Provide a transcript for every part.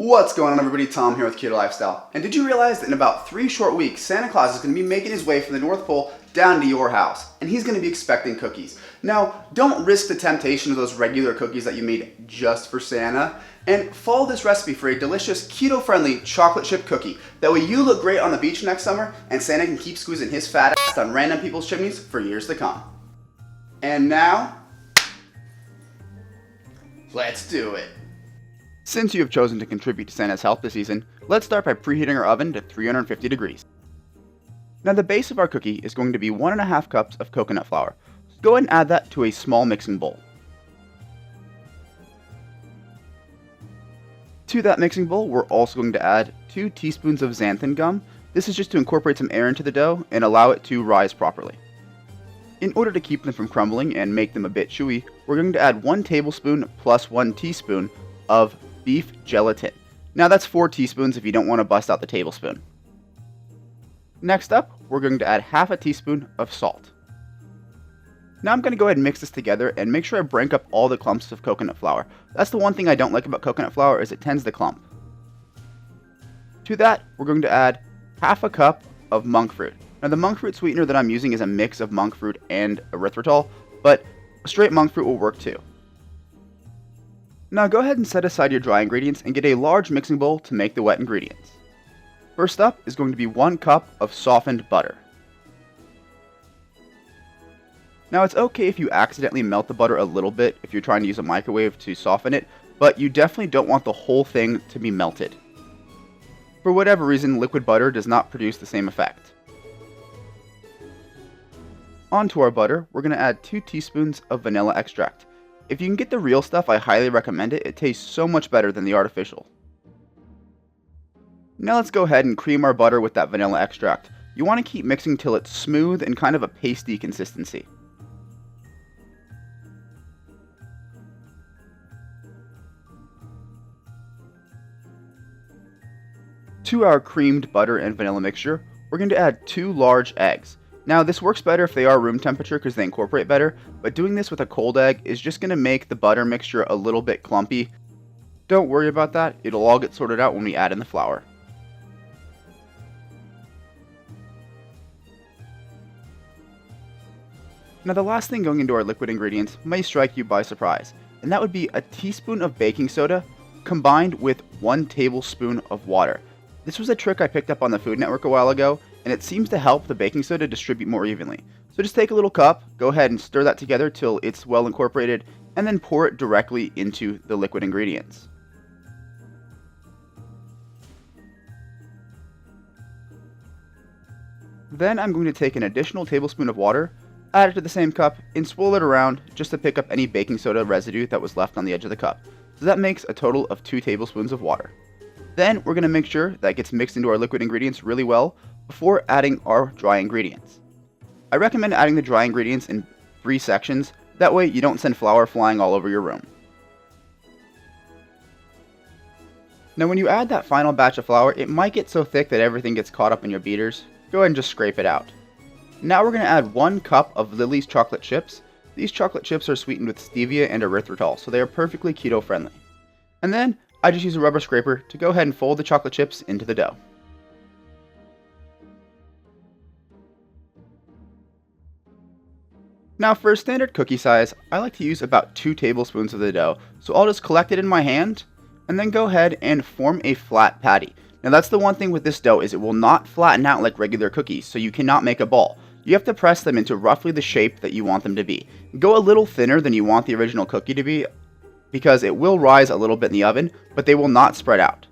What's going on, everybody? Tom here with Keto Lifestyle. And did you realize that in about 3 short weeks, Santa Claus is going to be making his way from the North Pole down to your house, and he's going to be expecting cookies. Now, don't risk the temptation of those regular cookies that you made just for Santa, and follow this recipe for a delicious keto-friendly chocolate chip cookie. That way you look great on the beach next summer, and Santa can keep squeezing his fat ass on random people's chimneys for years to come. And now, let's do it. Since you have chosen to contribute to Santa's health this season, let's start by preheating our oven to 350 degrees. Now the base of our cookie is going to be 1.5 cups of coconut flour. So go ahead and add that to a small mixing bowl. To that mixing bowl, we're also going to add 2 teaspoons of xanthan gum. This is just to incorporate some air into the dough and allow it to rise properly. In order to keep them from crumbling and make them a bit chewy, we're going to add 1 tablespoon plus 1 teaspoon of beef gelatin. Now that's 4 teaspoons if you don't want to bust out the tablespoon. Next up, we're going to add half a teaspoon of salt. Now I'm going to go ahead and mix this together and make sure I break up all the clumps of coconut flour. That's the one thing I don't like about coconut flour, is it tends to clump. To that, we're going to add half a cup of monk fruit. Now the monk fruit sweetener that I'm using is a mix of monk fruit and erythritol, but straight monk fruit will work too. Now go ahead and set aside your dry ingredients and get a large mixing bowl to make the wet ingredients. First up is going to be 1 cup of softened butter. Now it's okay if you accidentally melt the butter a little bit if you're trying to use a microwave to soften it, but you definitely don't want the whole thing to be melted. For whatever reason, liquid butter does not produce the same effect. Onto our butter, we're going to add 2 teaspoons of vanilla extract. If you can get the real stuff, I highly recommend it. It tastes so much better than the artificial. Now let's go ahead and cream our butter with that vanilla extract. You want to keep mixing till it's smooth and kind of a pasty consistency. To our creamed butter and vanilla mixture, we're going to add 2 large eggs. Now this works better if they are room temperature because they incorporate better, but doing this with a cold egg is just going to make the butter mixture a little bit clumpy. Don't worry about that, it'll all get sorted out when we add in the flour. Now the last thing going into our liquid ingredients may strike you by surprise, and that would be a teaspoon of baking soda combined with 1 tablespoon of water. This was a trick I picked up on the Food Network a while ago, and it seems to help the baking soda distribute more evenly. So just take a little cup, go ahead and stir that together till it's well incorporated, and then pour it directly into the liquid ingredients. Then I'm going to take an additional tablespoon of water, add it to the same cup, and swirl it around just to pick up any baking soda residue that was left on the edge of the cup. So that makes a total of 2 tablespoons of water. Then we're going to make sure that gets mixed into our liquid ingredients really well before adding our dry ingredients. I recommend adding the dry ingredients in 3 sections, that way you don't send flour flying all over your room. Now when you add that final batch of flour, it might get so thick that everything gets caught up in your beaters. Go ahead and just scrape it out. Now we're going to add 1 cup of Lily's chocolate chips. These chocolate chips are sweetened with stevia and erythritol, so they are perfectly keto friendly. And then I just use a rubber scraper to go ahead and fold the chocolate chips into the dough. Now for a standard cookie size, I like to use about 2 tablespoons of the dough, so I'll just collect it in my hand and then go ahead and form a flat patty. Now that's the one thing with this dough, is it will not flatten out like regular cookies, so you cannot make a ball. You have to press them into roughly the shape that you want them to be. Go a little thinner than you want the original cookie to be, because it will rise a little bit in the oven, but they will not spread out.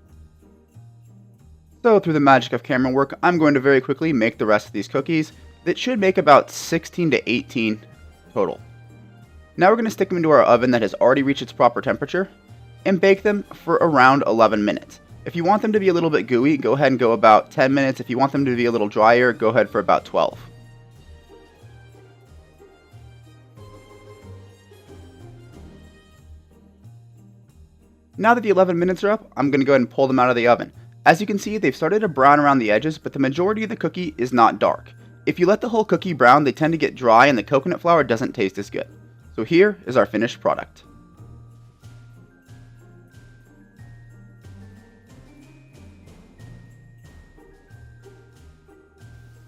So through the magic of camera work, I'm going to very quickly make the rest of these cookies. That should make about 16 to 18 total. Now we're going to stick them into our oven that has already reached its proper temperature and bake them for around 11 minutes. If you want them to be a little bit gooey, go ahead and go about 10 minutes. If you want them to be a little drier, go ahead for about 12. Now that the 11 minutes are up, I'm going to go ahead and pull them out of the oven. As you can see, they've started to brown around the edges, but the majority of the cookie is not dark. If you let the whole cookie brown, they tend to get dry and the coconut flour doesn't taste as good. So So here is our finished product.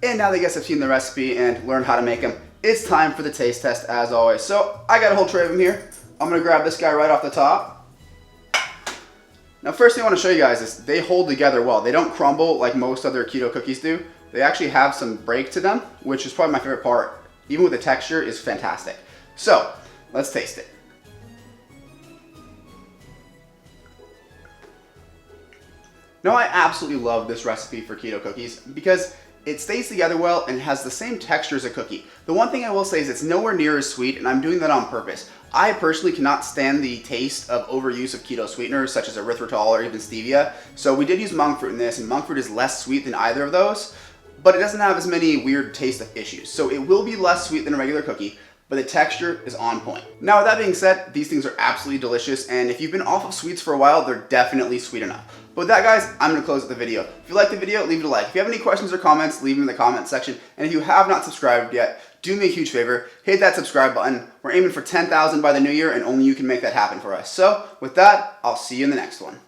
And now that you guys have seen the recipe and learned how to make them, it's time for the taste test as always. So I got a whole tray of them here. I'm gonna grab this guy right off the top. Now first thing I wanna show you guys is they hold together well. They don't crumble like most other keto cookies do. They actually have some break to them, which is probably my favorite part. Even with the texture, is fantastic. So let's taste it. Now I absolutely love this recipe for keto cookies because it stays together well and has the same texture as a cookie. The one thing I will say is it's nowhere near as sweet, and I'm doing that on purpose. I personally cannot stand the taste of overuse of keto sweeteners such as erythritol or even stevia. So we did use monk fruit in this, and monk fruit is less sweet than either of those, but it doesn't have as many weird taste issues. So it will be less sweet than a regular cookie, but the texture is on point. Now with that being said, these things are absolutely delicious, and if you've been off of sweets for a while, they're definitely sweet enough. But with that guys, I'm gonna close the video. If you liked the video, leave it a like. If you have any questions or comments, leave them in the comment section. And if you have not subscribed yet, do me a huge favor, hit that subscribe button. We're aiming for 10,000 by the new year, and only you can make that happen for us. So with that, I'll see you in the next one.